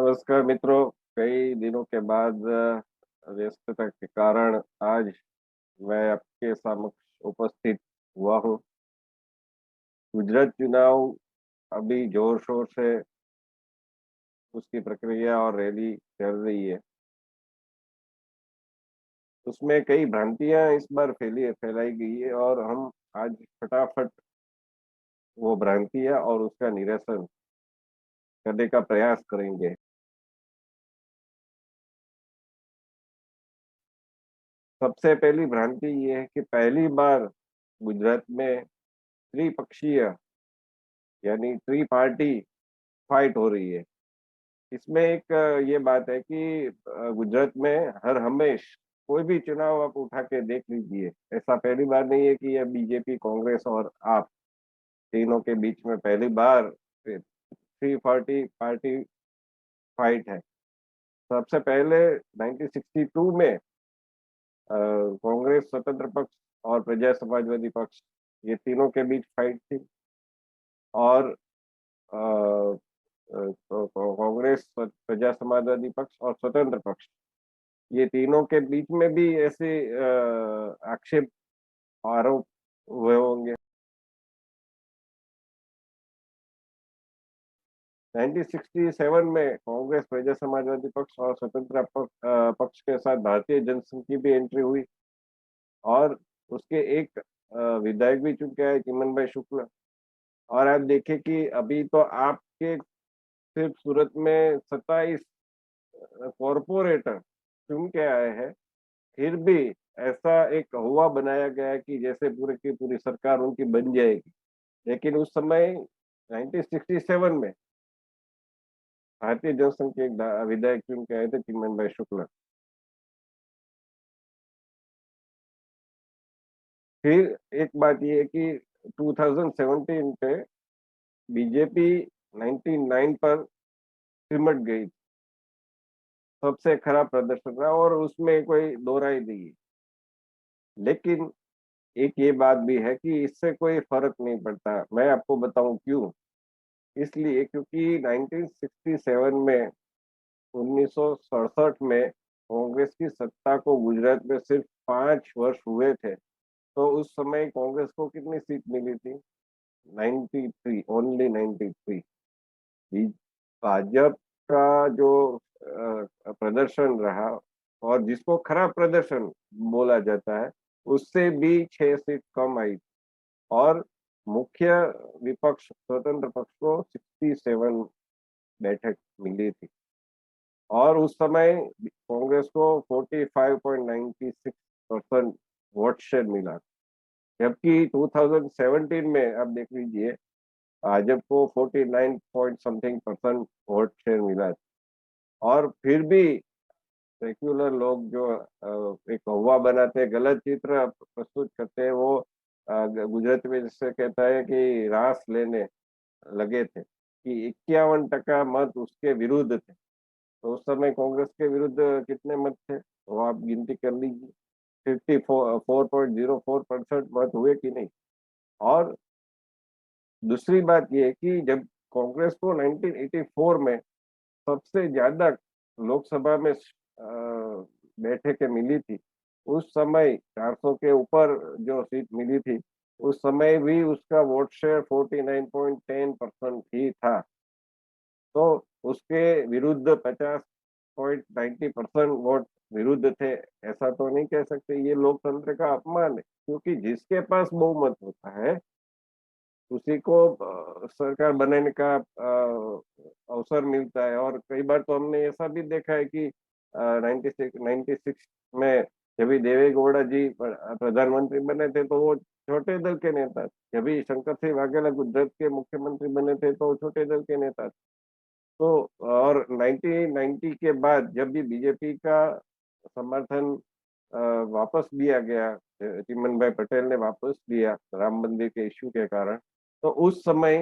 नमस्कार मित्रों। कई दिनों के बाद व्यस्तता के कारण आज मैं आपके समक्ष उपस्थित हुआ हूँ। गुजरात चुनाव अभी जोर शोर से उसकी प्रक्रिया और रैली चल रही है। उसमें कई भ्रांतियां इस बार फैलाई गई है और हम आज फटाफट वो भ्रांतियां और उसका निरसन करने का प्रयास करेंगे। सबसे पहली भ्रांति ये है कि पहली बार गुजरात में त्रिपक्षीय यानी ट्री पार्टी फाइट हो रही है। इसमें एक ये बात है कि गुजरात में हर हमेश कोई भी चुनाव आप उठा के देख लीजिए, ऐसा पहली बार नहीं है कि यह बीजेपी, कांग्रेस और आप तीनों के बीच में पहली बार थ्री पार्टी पार्टी फाइट है। सबसे पहले 1962 में कांग्रेस, स्वतंत्र पक्ष और प्रजा समाजवादी पक्ष, ये तीनों के बीच फाइट थी। और तो कांग्रेस, प्रजा समाजवादी पक्ष और स्वतंत्र पक्ष, ये तीनों के बीच में भी ऐसे आक्षेप, आरोप हुए होंगे। 1967 में कांग्रेस, प्रजा समाजवादी पक्ष और स्वतंत्र पक्ष के साथ भारतीय जनसंघ की भी एंट्री हुई और उसके एक विधायक भी चुन के आए, चिमन भाई शुक्ला। और आप देखें कि अभी तो आपके सिर्फ सूरत में 27 कॉरपोरेटर चुन के आए हैं, फिर भी ऐसा एक हुआ बनाया गया है कि जैसे पूरी की पूरी सरकार उनकी बन जाएगी। लेकिन उस समय 1967 में भारतीय जनसंघ के एक विधायक चुन के आए थे, चिमन भाई शुक्ला। फिर एक बात ये है कि 2017 पे बीजेपी 99 पर सिमट गई। सबसे खराब प्रदर्शन रहा और उसमें कोई दो राय नहीं है। लेकिन एक ये बात भी है कि इससे कोई फर्क नहीं पड़ता। मैं आपको बताऊं क्यों। इसलिए क्योंकि 1967 में, 1967 में कांग्रेस की सत्ता को गुजरात में सिर्फ 5 वर्ष हुए थे। तो उस समय कांग्रेस को कितनी सीट मिली थी? 93, ओनली 93। भाजपा का जो प्रदर्शन रहा और जिसको खराब प्रदर्शन बोला जाता है, उससे भी 6 सीट कम आई और मुख्य विपक्ष स्वतंत्र पक्ष को 67 बैठक मिली थी। और उस समय कांग्रेस को 45.96% वोट शेयर मिला। जबकि 2017 में आप देख लीजिए, भाजपा को 49 point something percent vote share मिला। और फिर भी सेक्युलर लोग जो एक हवा बनाते हैं, गलत चित्र प्रस्तुत करते हैं, वो गुजराती में जिससे कहता है कि रास लेने लगे थे कि 51% मत उसके विरुद्ध थे। तो उस समय कांग्रेस के विरुद्ध कितने मत थे, वो आप गिनती कर लीजिए। 54.04% मत हुए कि नहीं। और दूसरी बात यह है कि जब कांग्रेस को 1984 में सबसे ज्यादा लोकसभा में बैठकें मिली थी, उस समय 400 के ऊपर जो सीट मिली थी, उस समय भी उसका वोट शेयर 49.10% ही था। तो उसके विरुद्ध 50.90% वोट विरुद्ध थे। ऐसा तो नहीं कह सकते, ये लोकतंत्र का अपमान है। क्योंकि जिसके पास बहुमत होता है उसी को सरकार बनाने का अवसर मिलता है। और कई बार तो हमने ऐसा भी देखा है कि 96 में जब भी देवे गौड़ा जी प्रधानमंत्री बने थे तो वो छोटे दल के नेता थे। जब भी शंकर सिंह वाघेला गुजरात के मुख्यमंत्री बने थे तो वो छोटे दल के नेता थे। तो और 1990 के बाद जब भी बीजेपी का समर्थन वापस लिया गया, चिमन भाई पटेल ने वापस लिया राम मंदिर के इश्यू के कारण, तो उस समय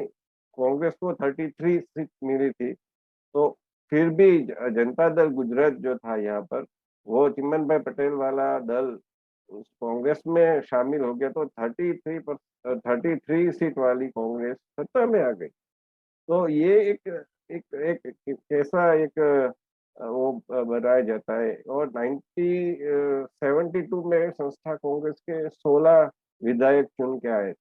कांग्रेस को 33 सीट मिली थी। तो फिर भी जनता दल गुजरात जो था यहाँ पर, वो चिमन भाई पटेल वाला दल उस कांग्रेस में शामिल हो गया। तो 33 सीट वाली कांग्रेस सत्ता में आ गई। तो ये एक एक एक कैसा एक वो बनाया जाता है। और 1972 में संस्था कांग्रेस के 16 विधायक चुन के आए।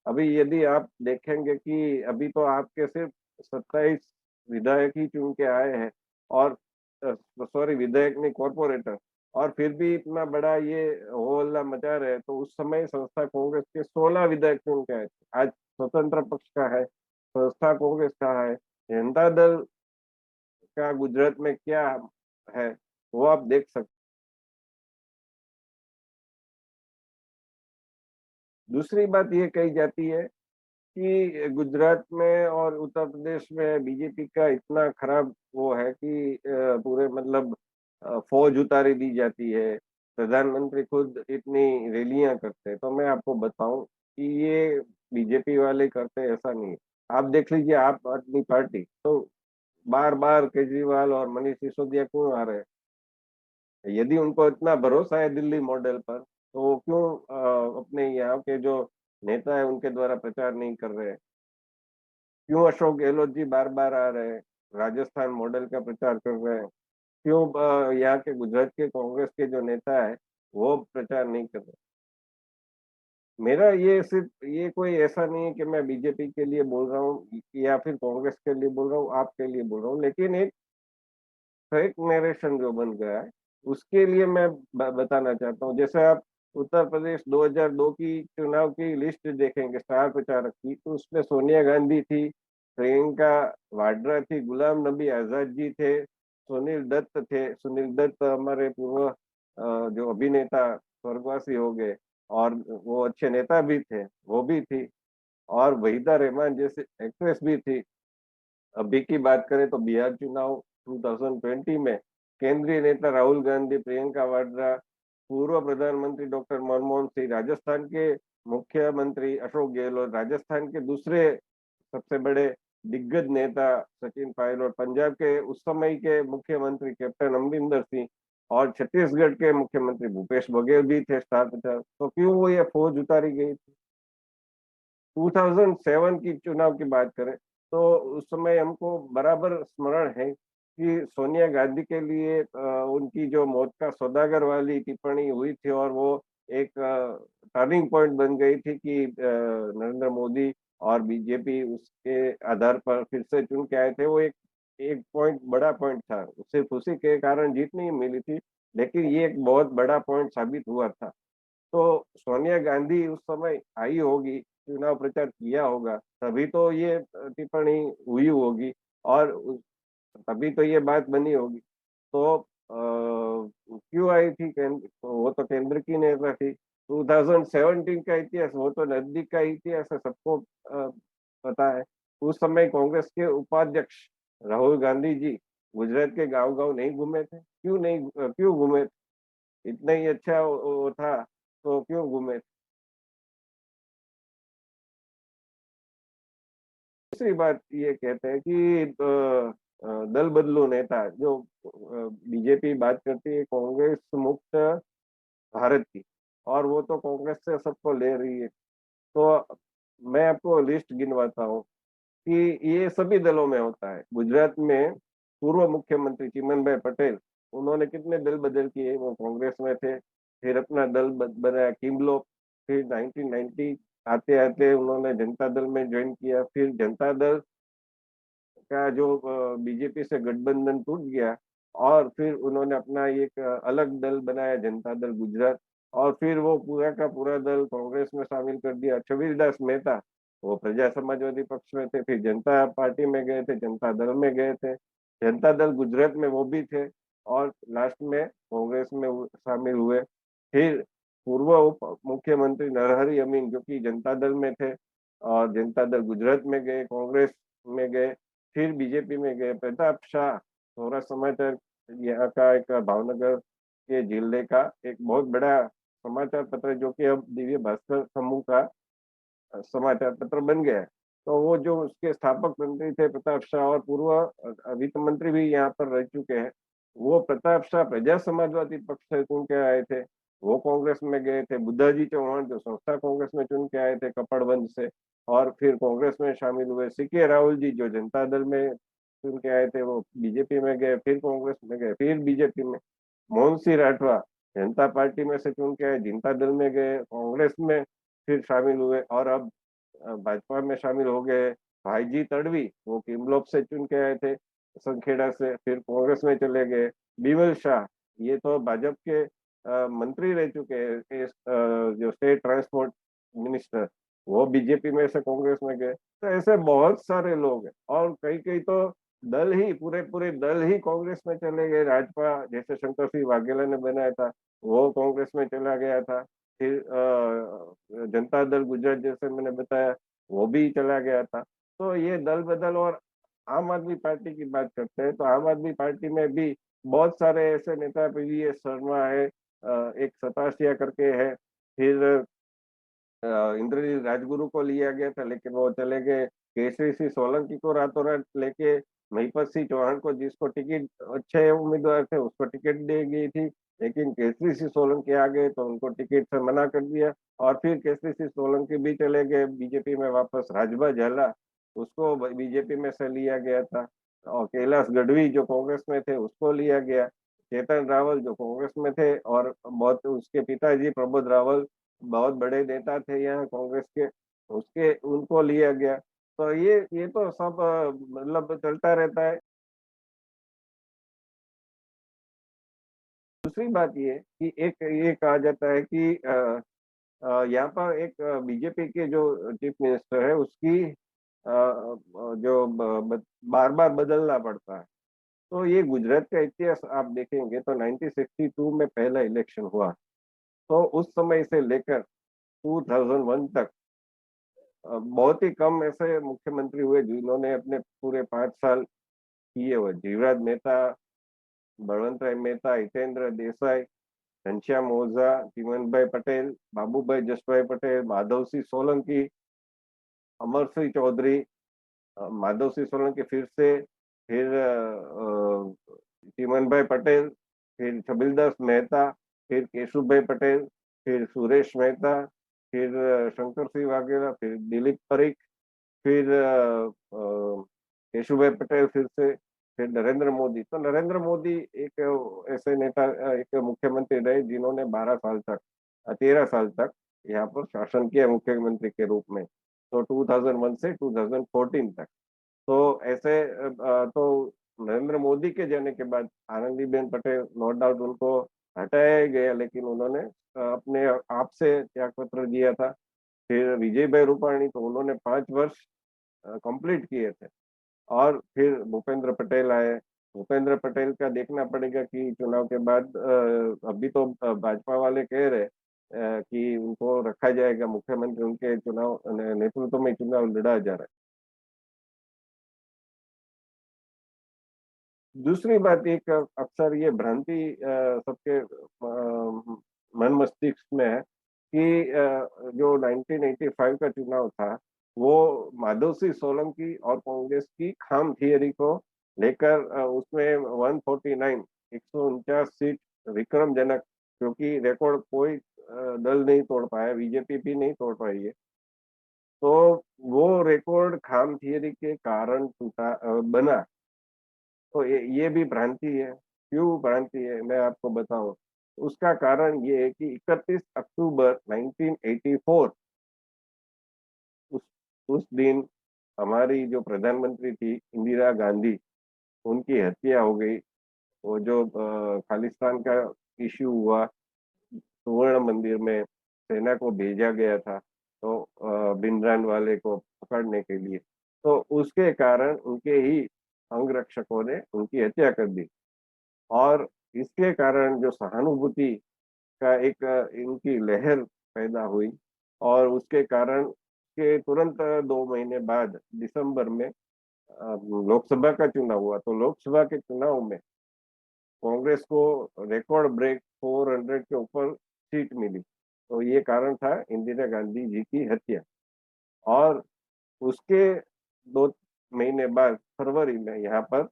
अभी यदि आप देखेंगे कि अभी तो आपके सिर्फ 27 विधायक ही चुन के आए हैं, और सॉरी विधायक नहीं, कॉर्पोरेटर, और फिर भी इतना बड़ा ये हो हल्ला मचा रहे हैं। तो उस समय संस्था कांग्रेस के 16 विधायक चुन के आए थे। आज स्वतंत्र पक्ष का है, संस्था कांग्रेस का है, जनता दल का गुजरात में क्या है वो आप देख सकते। दूसरी बात ये कही जाती है कि गुजरात में और उत्तर प्रदेश में बीजेपी का इतना खराब वो है कि पूरे मतलब फौज उतारी दी जाती है, प्रधानमंत्री खुद इतनी रैलियां करते हैं। तो मैं आपको बताऊं कि ये बीजेपी वाले करते हैं, ऐसा नहीं है। आप देख लीजिए, आप आदमी पार्टी तो बार बार केजरीवाल और मनीष सिसोदिया क्यों आ रहे हैं? यदि उनको इतना भरोसा है दिल्ली मॉडल पर, तो वो क्यों अपने यहाँ के जो नेता है उनके द्वारा प्रचार नहीं कर रहे हैं? क्यों अशोक गहलोत जी बार बार आ रहे हैं, राजस्थान मॉडल का प्रचार कर रहे हैं? क्यों यहाँ के गुजरात के कांग्रेस के जो नेता है वो प्रचार नहीं कर रहे? मेरा ये सिर्फ ये कोई ऐसा नहीं है कि मैं बीजेपी के लिए बोल रहा हूँ या फिर कांग्रेस के लिए बोल रहा हूँ, आपके लिए बोल रहा हूँ, लेकिन एक फेक नरेशन जो बन गया है उसके लिए मैं बताना चाहता हूँ। जैसे आप उत्तर प्रदेश 2002 की चुनाव की लिस्ट देखेंगे स्टार प्रचारक की, तो उसमें सोनिया गांधी थी, प्रियंका वाड्रा थी, गुलाम नबी आजाद जी थे, सुनील दत्त थे। सुनील दत्त हमारे पूर्व जो अभिनेता स्वर्गवासी हो गए, और वो अच्छे नेता भी थे, वो भी थी। और वहीदा रहमान जैसे एक्ट्रेस भी थी। अभी की बात करें तो बिहार चुनाव 2020 में केंद्रीय नेता राहुल गांधी, प्रियंका वाड्रा, पूर्व प्रधानमंत्री डॉक्टर मनमोहन सिंह, राजस्थान के मुख्यमंत्री अशोक गहलोत, राजस्थान के दूसरे सबसे बड़े दिग्गज नेता सचिन पायलट, पंजाब के उस समय के मुख्यमंत्री कैप्टन अमरिंदर सिंह, और छत्तीसगढ़ के मुख्यमंत्री भूपेश बघेल भी थे स्टार प्रचारक। तो क्यों वो ये फौज उतारी गई? 2007 की चुनाव की बात करें तो उस समय हमको बराबर स्मरण है कि सोनिया गांधी के लिए उनकी जो मौत का सौदागर वाली टिप्पणी हुई थी, और वो एक टर्निंग पॉइंट बन गई थी कि नरेंद्र मोदी और बीजेपी उसके आधार पर फिर से चुन के आए थे। वो एक एक पॉइंट, बड़ा पॉइंट था, सिर्फ उसी के कारण जीत नहीं मिली थी, लेकिन ये एक बहुत बड़ा पॉइंट साबित हुआ था। तो सोनिया गांधी उस समय आई होगी, चुनाव प्रचार किया होगा, तभी तो ये टिप्पणी हुई होगी, और तभी तो ये बात बनी होगी। तो क्यों आई थी? वो तो केंद्र की नेता थी। 2017 का इतिहास, वो तो नजदीक का इतिहास है, सबको पता है। उस समय कांग्रेस के उपाध्यक्ष राहुल गांधी जी गुजरात के गांव गांव नहीं घूमे थे? क्यों नहीं, क्यों घूमे? इतना ही अच्छा वो था तो क्यों घूमे? दूसरी बात ये कहते हैं कि दल बदलू नेता, जो बीजेपी बात करती है कांग्रेस मुक्त भारत की, और वो तो कांग्रेस से सबको ले रही है। तो मैं आपको लिस्ट गिनवाता हूँ कि ये सभी दलों में होता है। गुजरात में पूर्व मुख्यमंत्री चिमन भाई पटेल, उन्होंने कितने दल बदल किए, वो कांग्रेस में थे, फिर अपना दल बनाया किमलो, फिर 1990 आते आते उन्होंने जनता दल में ज्वाइन किया, फिर जनता दल का जो बीजेपी से गठबंधन टूट गया, और फिर उन्होंने अपना एक अलग दल बनाया, जनता दल गुजरात, और फिर वो पूरा का पूरा दल कांग्रेस में शामिल कर दिया। छबीर दास मेहता, वो प्रजा समाजवादी पक्ष में थे, फिर जनता पार्टी में गए थे, जनता दल में गए थे, जनता दल गुजरात में वो भी थे, और लास्ट में कांग्रेस में शामिल हुए। फिर पूर्व उप मुख्यमंत्री नरहरि अमीन, जो कि जनता दल में थे, और जनता दल गुजरात में गए, कांग्रेस में गए, फिर बीजेपी में गए। प्रताप शाह, सौराष्ट्र समाचार, यहाँ का एक भावनगर के जिले का एक बहुत बड़ा समाचार पत्र, जो कि अब दिव्य भास्कर समूह का समाचार पत्र बन गया है। तो वो जो उसके स्थापक मंत्री थे प्रताप शाह, और पूर्व वित्त मंत्री भी यहाँ पर रह चुके हैं, वो प्रताप शाह प्रजा समाजवादी पक्ष से चुन के आए थे, वो कांग्रेस में गए थे। बुद्धाजी चौहान जो संस्था कांग्रेस में चुन के आए थे कपड़बंद से, और फिर कांग्रेस में शामिल हुए। सीके राहुल जी जो जनता दल में चुन के आए थे वो बीजेपी में गए, फिर कांग्रेस में गए, फिर बीजेपी में। मोहन सिंह राठवा जनता पार्टी में से चुन के आए, जनता दल में गए, कांग्रेस में फिर शामिल हुए, और अब भाजपा में शामिल हो गए। भाईजी तड़वी वो किमलोप से चुन के आए थे, संखेड़ा से, फिर कांग्रेस में चले गए। बिमल शाह ये तो भाजपा के मंत्री रह चुके हैं, जो स्टेट ट्रांसपोर्ट मिनिस्टर, वो बीजेपी में से कांग्रेस में गए। तो ऐसे बहुत सारे लोग हैं, और कई कई तो दल ही पूरे पूरे दल ही कांग्रेस में चले गए। राजपा जैसे शंकर सिंह वाघेला ने बनाया था, वो कांग्रेस में चला गया था। फिर जनता दल गुजरात जैसे मैंने बताया, वो भी चला गया था। तो ये दल बदल। और आम आदमी पार्टी की बात करते हैं तो आम आदमी पार्टी में भी बहुत सारे ऐसे नेता, पीवीएस शर्मा है, एक सतासिया करके है, फिर इंद्रजीत राजगुरु को लिया गया था लेकिन वो चले गए। केसरी सिंह सोलंकी को रातों रात लेके महिपत सिंह चौहान को, जिसको टिकट, अच्छे उम्मीदवार थे, उसको टिकट दी गई थी, लेकिन केसरी सिंह सोलंकी आ गए तो उनको टिकट से मना कर दिया। और फिर केसरी सिंह सोलंकी भी चले गए बीजेपी में वापस। राजभा झाला उसको बीजेपी में से लिया गया था, और कैलाश गढ़वी जो कांग्रेस में थे उसको लिया गया। चेतन रावल जो कांग्रेस में थे, और बहुत उसके पिताजी प्रबोध रावल बहुत बड़े नेता थे यहाँ कांग्रेस के, उसके उनको लिया गया। तो ये तो सब मतलब चलता रहता है। दूसरी बात ये कि एक ये कहा जाता है कि यहाँ पर एक बीजेपी के जो चीफ मिनिस्टर है उसकी जो बार बार बदलना पड़ता है। तो ये गुजरात का इतिहास आप देखेंगे तो 1962 में पहला इलेक्शन हुआ, तो उस समय से लेकर 2001 तक बहुत ही कम ऐसे मुख्यमंत्री हुए जिन्होंने अपने पूरे 5 साल किए हुए। जीवराज मेहता, बलवंत राय मेहता, हितेंद्र देसाई, घनश्याम ओझा, चिमनभाई पटेल, बाबूभाई जसभाई पटेल, माधव सिंह सोलंकी, अमर सिंह चौधरी, माधव सिंह सोलंकी फिर से, फिर चिमनभाई पटेल, फिर छबिलदास मेहता, फिर केशुभाई पटेल, फिर सुरेश मेहता, फिर शंकर सिंह वाघेला, फिर दिलीप परीख, फिर केशुभाई पटेल फिर से, फिर नरेंद्र मोदी। तो नरेंद्र मोदी एक ऐसे नेता, एक मुख्यमंत्री रहे जिन्होंने 12 साल तक, 13 साल तक यहाँ पर शासन किया मुख्यमंत्री के रूप में, तो 2001 से 2014 तक। तो ऐसे तो नरेंद्र मोदी के जाने के बाद आनंदीबेन पटेल, नो डाउट उनको हटाया ही गया, लेकिन उन्होंने अपने आप से त्याग पत्र दिया था। फिर विजय भाई रूपाणी, तो उन्होंने 5 वर्ष कंप्लीट किए थे। और फिर भूपेंद्र पटेल आए। भूपेंद्र पटेल का देखना पड़ेगा कि चुनाव के बाद अभी तो भाजपा वाले कह रहे कि उनको रखा जाएगा मुख्यमंत्री, उनके चुनाव नेतृत्व में चुनाव लड़ा जा रहा है। दूसरी बात, एक अक्सर ये भ्रांति सबके मन मस्तिष्क में है कि जो 1985 का चुनाव था वो माधव सिंह सोलंकी और कांग्रेस की खाम थियरी को लेकर, उसमें 149, 149 सीट विक्रमजनक, क्योंकि रिकॉर्ड कोई दल नहीं तोड़ पाया, बीजेपी भी नहीं तोड़ पाई है। तो वो रिकॉर्ड खाम थियरी के कारण टूटा, बना। तो ये भी भ्रांति है। क्यों भ्रांति है मैं आपको बताऊं। उसका कारण ये है कि 31 अक्टूबर 1984, उस उस दिन हमारी जो प्रधानमंत्री थी इंदिरा गांधी, उनकी हत्या हो गई। वो जो खालिस्तान का इश्यू हुआ, सुवर्ण मंदिर में सेना को भेजा गया था, तो भिंडरान वाले को पकड़ने के लिए, तो उसके कारण उनके ही अंगरक्षकों ने उनकी हत्या कर दी। और इसके कारण जो सहानुभूति का एक इनकी लहर पैदा हुई, और उसके कारण के तुरंत 2 महीने बाद दिसंबर में लोकसभा का चुनाव हुआ। तो लोकसभा के चुनाव में कांग्रेस को रिकॉर्ड ब्रेक 400 के ऊपर सीट मिली। तो ये कारण था इंदिरा गांधी जी की हत्या। और उसके 2 महीने बाद फरवरी में यहाँ पर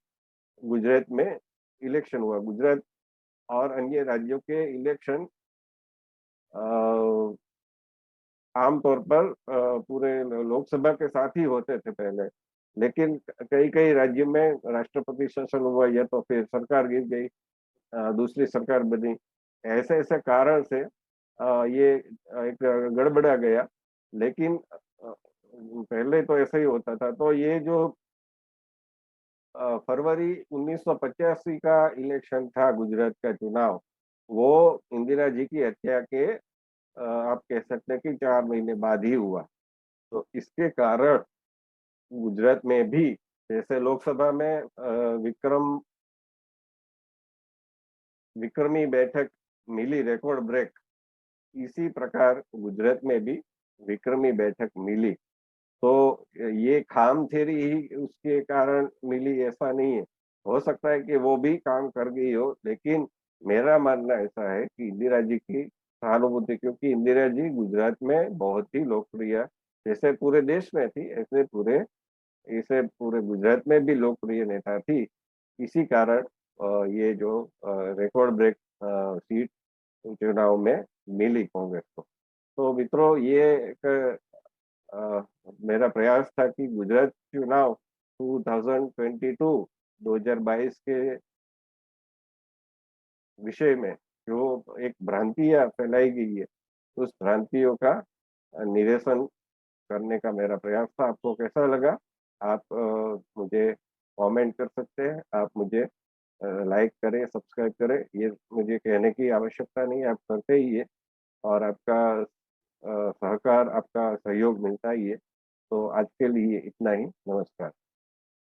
गुजरात में इलेक्शन हुआ। गुजरात और अन्य राज्यों के इलेक्शन आमतौर पर पूरे लोकसभा के साथ ही होते थे पहले, लेकिन कई-कई राज्य में राष्ट्रपति शासन हुआ या तो फिर सरकार गिर गई, दूसरी सरकार बनी। ऐसे-ऐसे कारण से ये एक गड़बड़ा गया। लेकिन पहले तो ऐसा ही होता था। तो ये जो फरवरी 1985 का इलेक्शन था, गुजरात का चुनाव, वो इंदिरा जी की हत्या के आप कह सकते हैं कि 4 महीने बाद ही हुआ। तो इसके कारण गुजरात में भी जैसे लोकसभा में विक्रमी बैठक मिली, रिकॉर्ड ब्रेक, इसी प्रकार गुजरात में भी विक्रमी बैठक मिली। तो ये खाम थ्योरी ही उसके कारण मिली ऐसा नहीं है। हो सकता है कि वो भी काम कर गई हो, लेकिन मेरा मानना ऐसा है कि इंदिरा जी की सहानुभूति, क्योंकि इंदिरा जी गुजरात में बहुत ही लोकप्रिय, जैसे पूरे देश में थी, ऐसे पूरे गुजरात में भी लोकप्रिय नेता थी। इसी कारण ये जो रिकॉर्ड ब्रेक सीट चुनाव में मिली कांग्रेस को। तो मित्रों, ये एक अ, मेरा प्रयास था कि गुजरात चुनाव 2022 2022 के विषय में जो एक भ्रांतियां फैलाई गई है, उस भ्रांतियों का निरसन करने का मेरा प्रयास था। आपको कैसा लगा? आप मुझे कमेंट कर सकते हैं, आप मुझे लाइक करें, सब्सक्राइब करें, ये मुझे कहने की आवश्यकता नहीं है, आप करते ही है। और आपका सहकार, आपका सहयोग मिलता ही है। तो आज के लिए इतना ही। नमस्कार।